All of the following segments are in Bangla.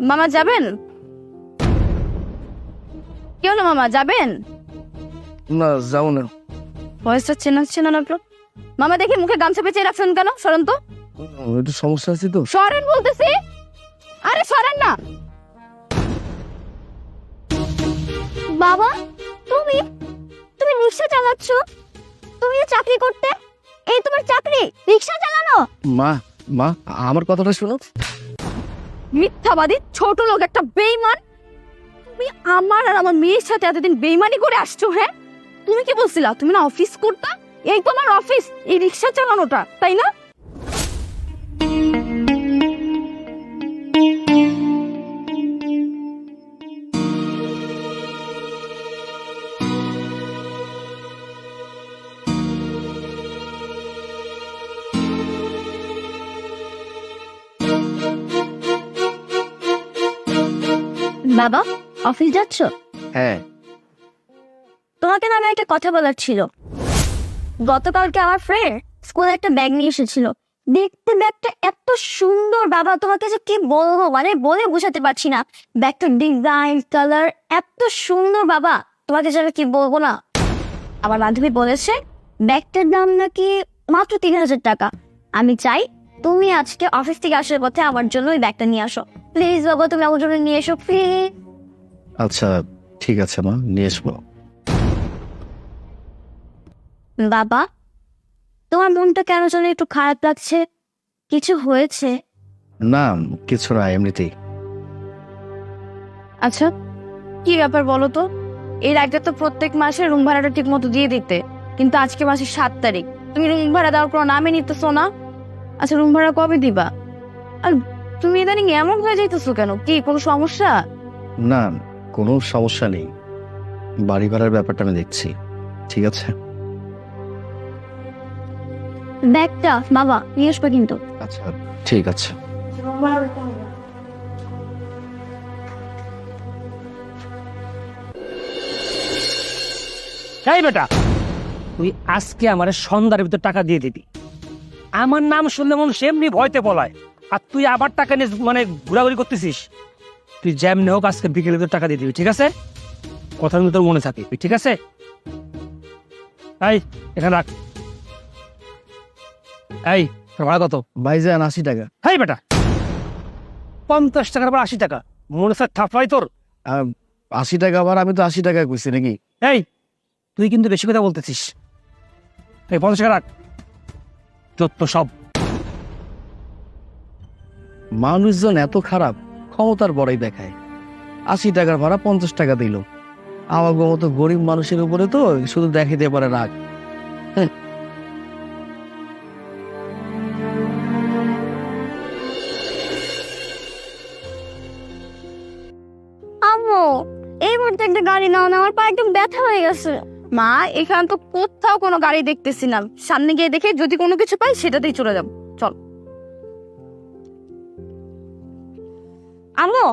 মামা যাবেন? কি হলো মামা, যাবেন? না, যাও না। ভয়েসটা চেনা না আপনার? মামা দেখি মুখে গামছা পেঁচিয়ে রাখছেন কেন? সরেন তো। একটু সমস্যা আছে তো। সরেন বলতেছি। আরে সরেন না। বাবা, তুমি তুমি রিকশা চালাচ্ছ? তুমি যে চাকরি করতে, এই তোমার চাকরি রিকশা চালানো? মা মা আমার কথাটা শোনো। মিথ্যাবাদী ছোট লোক, একটা বেঈমান। তুমি আমার আর আমার মেয়ের সাথে এতদিন বেঈমানি করে আসছো। হ্যাঁ, তুমি কি বলছিলা তুমি না অফিস করতা? এই তোমার অফিস, এই রিকশা চালানোটা, তাই না? বাবা, অফিস যাচ্ছ? হ্যাঁ। তোমাকে না আমি একটা কথা বলার ছিল। গতকালকে আমার ফ্রেন্ড স্কুলে একটা ব্যাগ নিয়ে এসেছিল। দেখতে ব্যাগটা এত সুন্দর বাবা, তোমাকে যে কি বলবো, মানে বলে বোঝাতে পারছি না। ব্যাগটার ডিজাইন, কালার এত সুন্দর বাবা, তোমাকে যেন কি বলবো না। আমার বান্ধবী বলেছে ব্যাগটার দাম নাকি মাত্র 3000 টাকা। আমি চাই তুমি আজকে অফিস থেকে আসার পথে আমার জন্য ওই ব্যাগটা নিয়ে আসো। প্লিজ বাবা, তুমি আমার জন্য নিয়ে এসো প্লিজ। আচ্ছা ঠিক আছে মা, নিয়ে আসবো। বাবা, তোমার মনটা কেন যেন একটু খারাপ লাগছে, কিছু হয়েছে? না, কিছু না, এমনিতেই। আচ্ছা, কি ব্যাপার বলো তো? এর আগে তো প্রত্যেক মাসে রুম ভাড়াটা ঠিক মতো দিয়ে দিতে, কিন্তু আজকে মাসের 7 তারিখ, তুমি রুম ভাড়া দেওয়ার কোনো নামে নিতেছো না। আচ্ছা, রুম ভাড়া কবে দিবা? আর তুমি ইদানিং এমন হয়ে যাইতেছো কেন? কি কোনো সমস্যা? না, কোনো সমস্যা নেই। বাড়ি ভাড়ার ব্যাপারটা আমি দেখছি। ঠিক আছে। ব্যাগটা বাবা নিয়ে আসবে কিন্তু। আচ্ছা ঠিক আছে। এই বেটা, তুই আজকে আমার সন্ধ্যার ভিতর টাকা দিয়ে দিবি। আমার নাম শুনলে মন সেমনি ভয়তে পলায়, আর তুই আবার টাকা নিয়ে মানে ঘোরাঘুরি করতেছিস। তুই যেমনি হোক আজকে বিকেলের ভিতর টাকা দিয়ে দিবি, ঠিক আছে? কথার ভিতর মনে থাকি, ঠিক আছে? এই এখানে রাখ। এই তোর ভাড়া কত? ভাইজান 80 টাকা। এই বেটা, 50 টাকার পর 80 টাকা, মনে স্যার থাপড়াই তোর। 80 টাকা আবার, আমি তো 80 টাকা কইছি নাকি? এই তুই কিন্তু বেশি কথা বলতেছিস। এই 50 টাকা রাখ, যত সব। মানুষজন এত খারাপ, ক্ষমতার বড়াই দেখায়। 80 টাকার ভাড়া 50 টাকা দিল। আমার মতো গরিব মানুষের উপরে তো শুধু দেখাইতে পারে রাগ। আম্মু, এই মুহূর্তে একটা গাড়ি নাও না, আমার পা একদম ব্যথা হয়ে গেছে। মা, এখানে তো কোথাও কোনো গাড়ি দেখতেছি না। সামনে গিয়ে দেখে যদি কোনো কিছু পাই সেটাতেই চলে যাব। চল। আম্মু,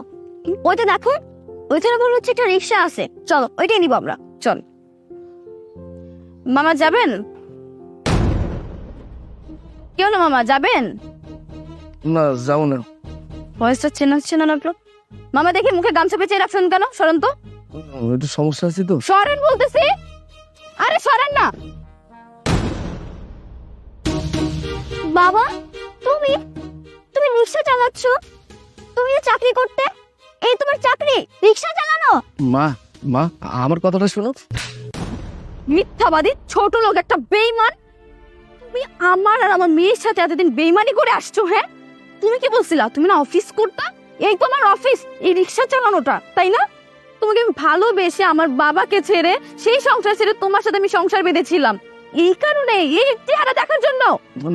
ওইটা দেখো, ওইখানে মনে হচ্ছে একটা রিক্সা আছে। চলো ওইটাই নিব আমরা, চল। মামা যাবেন? কি হলো মামা, যাবেন? না, যাও না। ভয়েসটা চেনা না আপনার? মামা দেখি মুখে গামছা পেঁচিয়ে রাখছেন কেন? সরেন তো। একটু সমস্যা আছে তো। সরেন বলতেছি। আরে সরেন না। বাবা, তুমি তুমি রিকশা চালাচ্ছ? তুমি যে চাকরি করতে, এই তোমার চাকরি রিকশা চালানো? মা মা আমার কথাটা শোনো। মিথ্যাবাদী ছোট লোক, একটা বেঈমান। তুমি আমার আর আমার মেয়ের সাথে এতদিন বেঈমানি করে আসছো। হ্যাঁ, তুমি কি বলছিলা তুমি না অফিস করতা? এই তোমার অফিস, এই রিকশা চালানোটা, তাই না? তোমাকে আমি ভালোবেসে আমার বাবাকে ছেড়ে সেই সংসার ছেড়ে তোমার সাথে আমি সংসার বেঁধেছিলাম, এই কারণে, এই চেহারা দেখার জন্য।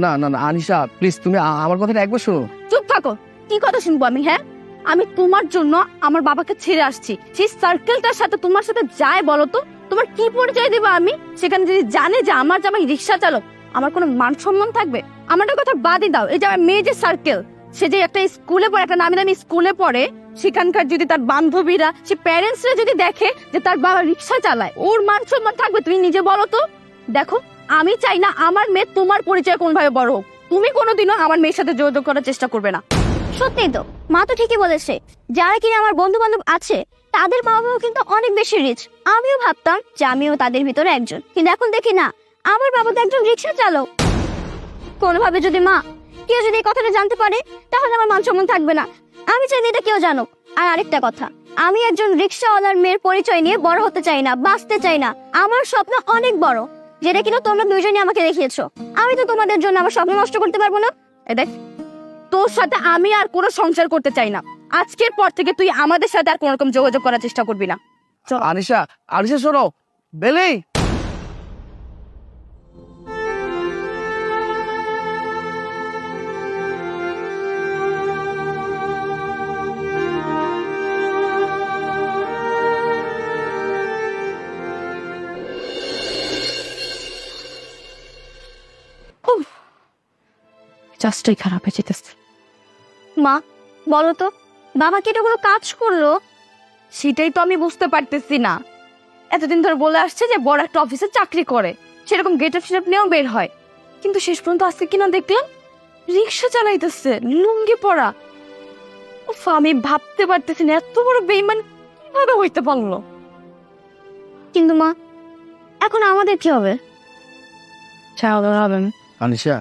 না না না আনিশা, প্লিজ তুমি আমার কথাটা একবার শোনো। চুপ থাকো। কি কথা শুনবো আমি? হ্যাঁ, আমি তোমার জন্য আমার বাবাকে ছেড়ে আসছি। সেই সার্কেলটার সাথে তোমার সাথে যায় বলো তো, তোমার কি পরিচয় দেবো আমি? সেখানে যদি জানে যে আমার জামাই রিকশা চালক, আমার কোনো মান সম্মান থাকবে? আমারটা কথা বাদই দাও, এই যে আমার মেয়ে যে সার্কেল, সে যে একটা স্কুলে পড়ে, একটা নামি দামি স্কুলে পড়ে, সেখানকার যদি তার বান্ধবীরা, সে প্যারেন্টসরা যদি দেখে যে তার বাবা রিকশা চালায়, ওর মান সম্মান থাকবে? তুমি নিজে বলো তো। দেখো, আমি চাই না আমার মেয়ে তোমার পরিচয় কোনভাবে বড় হোক। তুমি কোনোদিনও আমার মেয়ের সাথে যোগাযোগ করার চেষ্টা করবে না। সত্যি তো, মা তো ঠিকই বলেছে, যারা কিনা আমার বন্ধু বান্ধব আছে তাদের বাবা মাও কিন্তু অনেক বেশি রিচ। আমিও ভাবতাম যে আমিও তাদের ভিতরে একজন, কিন্তু এখন দেখি না, আমার বাবা তো একজন রিক্সা চালক। কোনোভাবে যদি মা কেউ যদি এই কথাটা জানতে পারে তাহলে আমার মান সম্মান থাকবে না। আমি চাই না এটা কেউ জানুক। আর আরেকটা কথা, আমি একজন রিক্সাওয়ালার মেয়ের পরিচয় নিয়ে বড় হতে চাই না, বাঁচতে চাই না। আমার স্বপ্ন অনেক বড়, যেটা কিনা তোমরা দুইজনই আমাকে দেখিয়েছো। আমি তো তোমাদের জন্য আমার স্বপ্ন নষ্ট করতে পারবো না। এ দেখ, তোর সাথে আমি আর কোনো সংসার করতে চাই না। আজকের পর থেকে তুই আমাদের সাথে আর কোনো রকম যোগাযোগ করার চেষ্টা করবি না। আনিশা, আনিশা শোনো, বেলি। জাস্টই খারাপ হয়ে যেতেছে। মা বলো তো, বাবা কি এটা কোনো কাজ করলো? সেটাই তো আমি বুঝতে পারতেছি না। এতদিন ধরে বলে আসছে যে বড় একটা অফিসে চাকরি করে, সেরকম গেট আপ সেটআপ নিয়েও বের হয়, কিন্তু শেষ পর্যন্ত আজকে কিনা দেখলাম রিক্সা চালাইতেছে, লুঙ্গি পরা। উফ, আমি ভাবতে পারতেছি না এত বড় বেইমান কিভাবে হইতে পারলো। কিন্তু মা, এখন আমাদের কি হবে? আনিশা,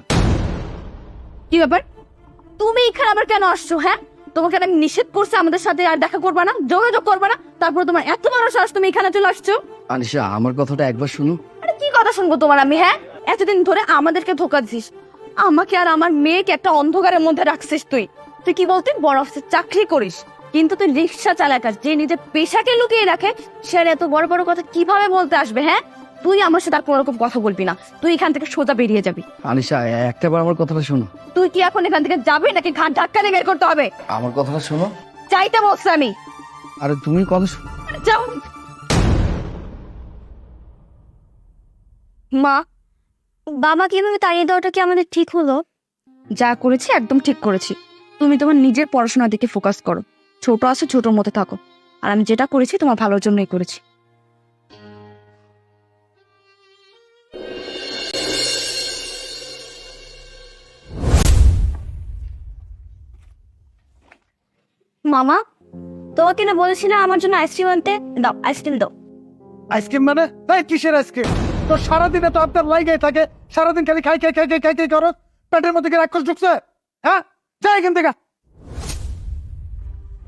কি ব্যাপার? তুমি এখানে আবার কেন আসছো? হ্যাঁ, তোমাকে আমি নিষেধ করছি আমাদের সাথে আর দেখা করবা না, যোগাযোগ করবা না, তারপর তোমার এত বড় সাহস তুমি এখানে চলে আসছো। আনিশা, আমার কথাটা একবার শুনো। আরে কি কথা শুনবো তোমার আমি? হ্যাঁ, এতদিন ধরে আমাদেরকে ধোকা দিস, আমাকে আর আমার মেয়েকে একটা অন্ধকারের মধ্যে রাখছিস। তুই তুই কি বলতি বড় অফিসে চাকরি করিস, কিন্তু তুই রিক্সা চালাকাস, যে নিজের পেশাকে লুকিয়ে রাখে, সে আর এত বড় বড় কথা কিভাবে বলতে আসবে? হ্যাঁ, তুই আমার সাথে আর কোনো রকম কথা বলবি না, তুই এখান থেকে সোজা বেরিয়ে যাবি। আনিশা, একটাবার আমার কথাটা শোনো। তুই কি এখন এখান থেকে যাবি নাকি ঘাট ধাক্কা দিয়ে বের করতে হবে? আমার কথাটা শোনো। চাইতে বলছি আমি। আরে তুমি কথা শোনো। আরে যাও। মা, বাবা কিভাবে তাড়িয়ে দেওয়াটা কি আমাদের ঠিক হলো? যা করেছি একদম ঠিক করেছি। তুমি তোমার নিজের পড়াশোনার দিকে ফোকাস করো, ছোট আছে ছোটর মতো থাকো, আর আমি যেটা করেছি তোমার ভালোর জন্যই করেছি। মামা, তোমাকে না বলেছিলাম আমার জন্য আইসক্রিম আনতে, দাও আইসক্রিম দাও। আইসক্রিম মানে তাই কিসের আইসক্রিম? তোর সারাদিনে তো আপনার লাইগাই থাকে, সারাদিন খালি খাই খাই খাই খাই খাই খাই করো, পেটের মধ্যে কি রাক্ষস ঢুকছে? হ্যাঁ, যাই এখান থেকে।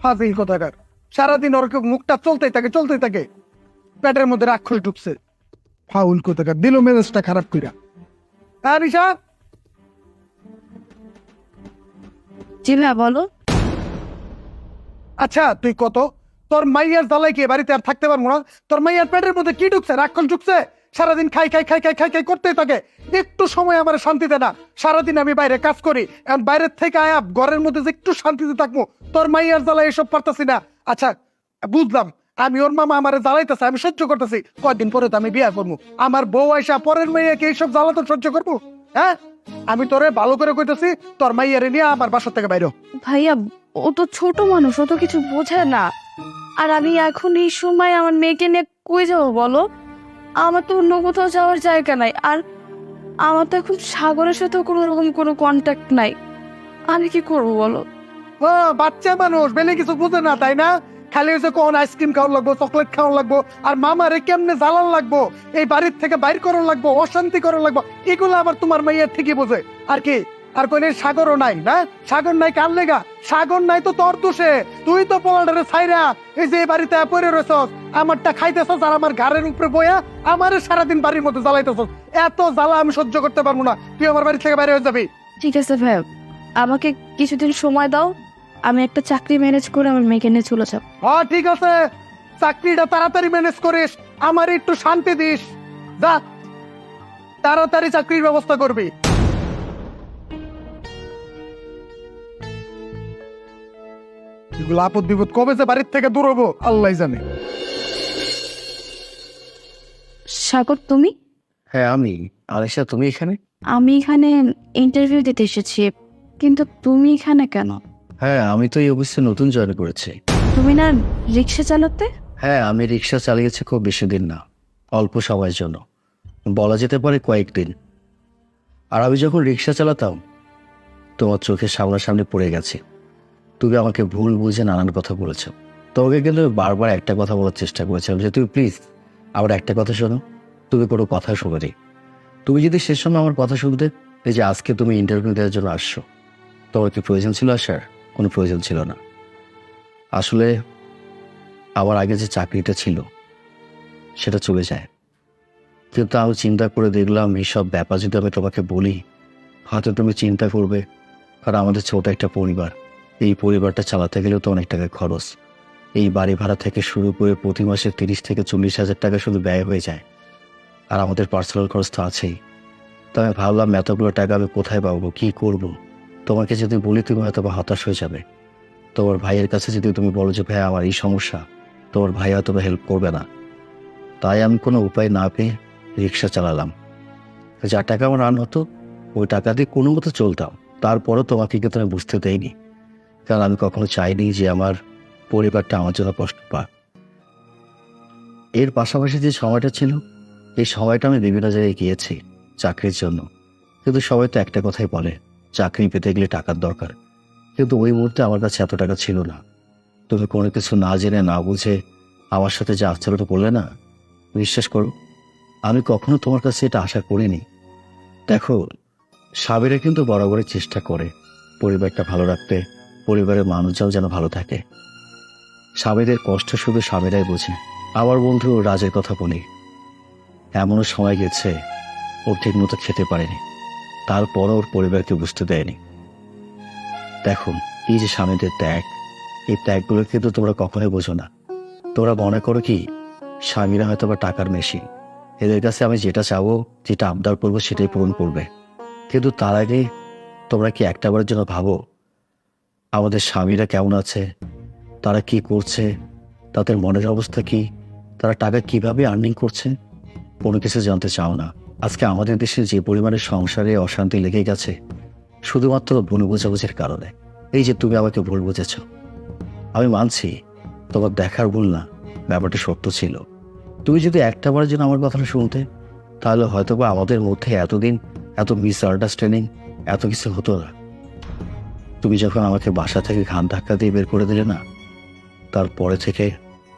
ফাজিল কোথাকার, সারাদিন ওর মুখটা চলতেই থাকে চলতেই থাকে, পেটের মধ্যে রাক্ষস ঢুকছে। ফাউল কোথাকার, দিল মেজাজটা খারাপ কইরা। হ্যাঁ রিশা, জি ভাইয়া বলো। আচ্ছা তুই কত, তোর মাইয়ার জ্বালাই কি বাড়িতে আর থাকতে পারবো না? তোর মাইয়ার পেটের মধ্যে কি ঢুকছে? রাক্ষস ঢুকছে? সারাদিন খাই খাই খাই খাই খাই খাই করতেই থাকে, একটু সময় আমার শান্তিতে না। সারাদিন আমি বাইরে কাজ করি, এখন বাইরের থেকে আয়া ঘরের মধ্যে যে একটু শান্তিতে থাকবো, তোর মাইয়ার জ্বালাই এসব পারতাছি না। আচ্ছা বুঝলাম, আমি ওর মামা আমারে জ্বালাইতেছে, আমি সহ্য করতেছি, কয়েকদিন পরে তো আমি বিয়া করবো। আমার বউ আইসা পরের মেয়েকে এইসব জ্বালাতন সহ্য করবো? হ্যাঁ, আমি তোরে ভালো করে কইতেছি, তোর মাইয়ারে নিয়ে আমার বাসার থেকে বাইরে হ। ভাইয়া, ও তো ছোট মানুষ, ও তো কিছু বোঝে না। আর আমি এখন এই সময় আমার মেয়েকে নিয়ে কই যাবো বলো? আমার তো অন্য কোথাও যাওয়ার জায়গা নাই, আর আমার তো এখন সাগরের সাথেও কোনো রকম কোনো কন্ট্যাক্ট নাই। আমি কি করবো বলো? ও বাচ্চা মানুষ, বেলে কিছু বুঝে না তাই না? খালি হয়েছে কোন আইসক্রিম খাওয়ার লাগবো, চকলেট খাওয়ার লাগবো, আর মামারে কেমনে জ্বালান লাগবো, এই বাড়ির থেকে বাইর করার লাগবো, অশান্তি করার লাগবো, এগুলো আবার তোমার মাইয়ার ঠিকই বোঝে। আর কি, আর কোন সাগরও নাই না? সাগর নাই কার লেগা? সাগর নাই তো তোর দোষে, তুই তো পোলাডারে ছাইরা এই যে বাড়িতে পড়ে রয়েছস, আমারটা খাইতেছস, আর আমার ঘাড়ের উপরে বয়া আমারে সারাদিন বাড়ির মধ্যে জ্বালাইতেছস। এত জ্বালা আমি সহ্য করতে পারবো না, তুই আমার বাড়ি থেকে বাইরে হয়ে যাবি। ঠিক আছে ভাইয়া, আমাকে কিছুদিন সময় দাও, আমি একটা চাকরি ম্যানেজ করে আমার মেয়েকে নিয়ে চলে যাবো। হ্যাঁ ঠিক আছে, চাকরিটা তাড়াতাড়ি ম্যানেজ করিস, আমার একটু শান্তি দিস। যা, তাড়াতাড়ি চাকরির ব্যবস্থা করবি। এগুলো আপদ বিপদ কবে যে বাড়ির থেকে দূর হবো আল্লাহ জানে। সাগর, তুমি? হ্যাঁ আমি। আনিশা, তুমি এখানে? আমি এখানে ইন্টারভিউ দিতে এসেছি, কিন্তু তুমি এখানে কেন? হ্যাঁ, আমি তো এই অফিসে নতুন জয়েন করেছি। তুমি না রিক্সা চালাতে? হ্যাঁ, আমি রিক্সা চালিয়েছি খুব বেশি দিন না, অল্প সময়ের জন্য, বলা যেতে পারে কয়েকদিন। আর আমি যখন রিক্সা চালাতাম তোমার চোখের সামনাসামনি পড়ে গেছি, তুমি আমাকে ভুল বুঝে নানান কথা বলেছো। তোমাকে কিন্তু আমি বারবার একটা কথা বলার চেষ্টা করেছিলাম যে তুমি প্লিজ আবার একটা কথা শোনো। তুমি কোনো কথা শোনোনি। তুমি যদি শেষ সময় আমার কথা শুনতে, এই যে আজকে তুমি ইন্টারভিউ দেওয়ার জন্য আসছো, তোমার কি প্রয়োজন ছিল আসার? কোনো প্রয়োজন ছিল না। আসলে আমার আগে যে চাকরিটা ছিল সেটা চলে যায়, কিন্তু আমি চিন্তা করে দেখলাম এইসব ব্যাপার যদি আমি তোমাকে বলি হয়তো তুমি চিন্তা করবে, কারণ আমাদের ছোট একটা পরিবার, এই পরিবারটা চালাতে গেলেও তো অনেক টাকা খরচ। এই বাড়ি ভাড়া থেকে শুরু করে প্রতি মাসে 30 থেকে 40 হাজার টাকা শুধু ব্যয় হয়ে যায়, আর আমাদের পার্সোনাল খরচ তো আছেই। তো আমি ভাবলাম এতগুলো টাকা আমি কোথায় পাবো, কী করব। তোমাকে যদি বলি তুমি হয়তো বা হতাশ হয়ে যাবে। তোমার ভাইয়ের কাছে যদি তুমি বলো যে ভাই আমার এই সমস্যা, তোমার ভাই হয়তো বা হেল্প করবে না। তাই আমি কোনো উপায় না পেয়ে রিক্সা চালালাম। যা টাকা আমার রান হতো ওই টাকা দিয়ে কোনো মতো চলতাম। তারপরও তোমাকে কিন্তু আমি বুঝতে দেইনি, কারণ আমি কখনো চাইনি যে আমার পরিবারটা আমার জন্য কষ্ট পাক। এর পাশাপাশি যে সময়টা ছিল, এই সময়টা আমি বিভিন্ন জায়গায় গিয়েছি চাকরির জন্য, কিন্তু সবাই তো একটা কথাই বলে চাকরি পেতে গেলে টাকার দরকার। কিন্তু ওই মুহূর্তে আমার কাছে এত টাকা ছিল না। তুমি কোনো কিছু না জেনে না বুঝে আমার সাথে যে আচরণটা করলে না, বিশ্বাস করো আমি কখনো তোমার কাছে এটা আশা করিনি। দেখো, স্বামীরা কিন্তু বরাবরই চেষ্টা করে পরিবারটা ভালো রাখতে, পরিবারের মানুষরাও যেন ভালো থাকে। স্বামীদের কষ্ট শুধু স্বামীরাই বোঝে। আমার বন্ধু রাজের কথা বলি, এমনও সময় গেছে ওর ঠিক মতো খেতে পারেনি, তারপরও ওর পরিবারকে বুঝতে দেয়নি। দেখো, এই যে স্বামীদের ত্যাগ, এই ত্যাগগুলো কিন্তু তোমরা কখনোই বোঝো না। তোমরা মনে করো কি স্বামীরা হয়তো বা টাকার মেশিন, এদের কাছে আমি যেটা চাবো, যেটা আবদার করবো সেটাই পূরণ করবে। কিন্তু তার আগে তোমরা কি একটাবারের জন্য ভাবো আমাদের স্বামীরা কেমন আছে, তারা কি করছে, তাদের মনের অবস্থা কি, তারা টাকা কিভাবে আর্নিং করছে? কোনো কিছু জানতে চাও না। আজকে আমাদের দেশে যে পরিমাণে সংসারে অশান্তি লেগে গেছে শুধুমাত্র ভুল বোঝাবুঝির কারণে। এই যে তুমি আমাকে ভুল বুঝেছ, আমি মানছি তোমার দেখার ভুল না, ব্যাপারটা সত্য ছিল। তুমি যদি একটাবারের জন্য আমার কথাটা শুনতে, তাহলে হয়তো বা আমাদের মধ্যে এতদিন এত মিসআন্ডারস্ট্যান্ডিং এত কিছু হতো না। তুমি যখন আমাকে বাসা থেকে ঘান ধাক্কা দিয়ে বের করে দিলে না, তারপরে থেকে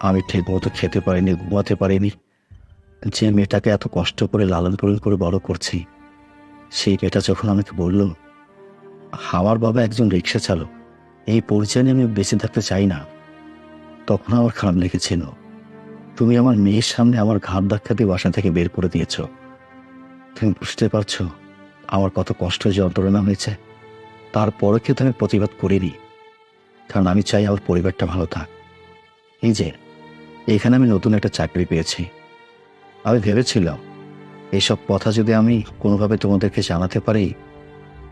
আমি ঠিক মতো খেতে পারিনি, ঘুমাতে পারিনি। যে মেয়েটাকে এত কষ্ট করে লালন পালন করে বড় করছি, সেই মেয়েটা যখন আমাকে বলল আমার বাবা একজন রিক্সা চালক, এই পরিচয় নিয়ে আমি বেঁচে থাকতে চাই না, তখন আমার খারাপ লেগেছিল। তুমি আমার মেয়ের সামনে আমার ঘাট ধাক্কা দিয়ে বাসা থেকে বের করে দিয়েছ। তুমি বুঝতে পারছো আমার কত কষ্ট যন্ত্রণা হয়েছে? তারপরে কিন্তু আমি প্রতিবাদ করিনি, কারণ আমি চাই আমার পরিবারটা ভালো থাক। এই যে এখানে আমি নতুন একটা চাকরি পেয়েছি, আমি ভেবেছিলাম এইসব কথা যদি আমি কোনোভাবে তোমাদেরকে জানাতে পারি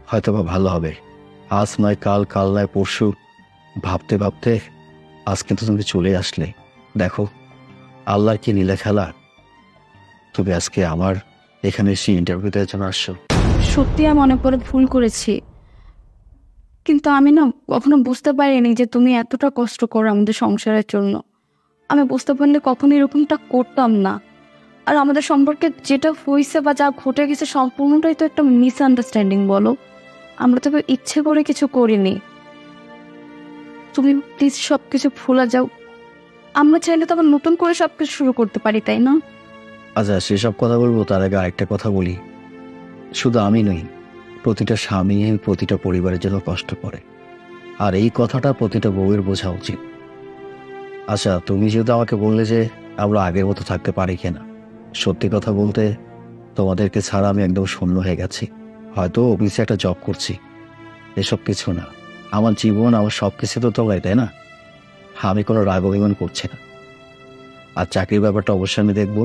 হয়তো বা ভালো হবে। আজ নয় কাল, কাল নয় পরশু, ভাবতে ভাবতে আজ কিন্তু তুমি চলে আসলে। দেখো, আল্লাহর কি নীলা খেলা, তুমি আজকে আমার এখানে এসে ইন্টারভিউ দেওয়ার জন্য আসছো। সত্যি আমি অনেক বড় ভুল করেছি, কিন্তু আমি না কখনো বুঝতে পারিনি যে তুমি এতটা কষ্ট করো আমাদের সংসারের জন্য। আমি বুঝতে পারলে কখনো এরকমটা করতাম না। আর আমাদের সম্পর্কে যেটা হয়েছে বা যা ঘটে গেছে সম্পূর্ণটাই তো একটা মিসআন্ডারস্ট্যান্ডিং বলো। আমরা তো ইচ্ছে করে কিছু করিনি। তুমি প্লিজ সব কিছু ভুলে যাও। আমরা চাইলে তো আবার নতুন করে সব কিছু শুরু করতে পারি, তাই না? আচ্ছা, সেসব কথা বলবো, তার আগে আরেকটা কথা বলি। শুধু আমি নই, প্রতিটা স্বামী প্রতিটা পরিবারের জন্য কষ্ট করে, আর এই কথাটা প্রতিটা বউয়ের বোঝা উচিত। আচ্ছা, তুমি যেহেতু আমাকে বললে যে আমরা আগের মতো থাকতে পারি কিনা, সত্যি কথা বলতে তোমাদেরকে ছাড়া আমি একদম শূন্য হয়ে গেছি। হয়তো অফিসে একটা জব করছি, এসব কিছু না। আমার জীবন, আমার সব কিছু তো তোমরাই, তাই না? আমি কোনো রাগ অভিমান করছি না। আর চাকরির ব্যাপারটা অবশ্যই আমি দেখবো।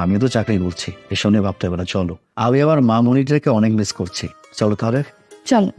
আমিও তো চাকরি করছি, এসব নিয়ে ভাবতে হবে না। চলো, আমি আমার মা মনিটাকে অনেক মিস করছি। চলো তাহলে। চলো।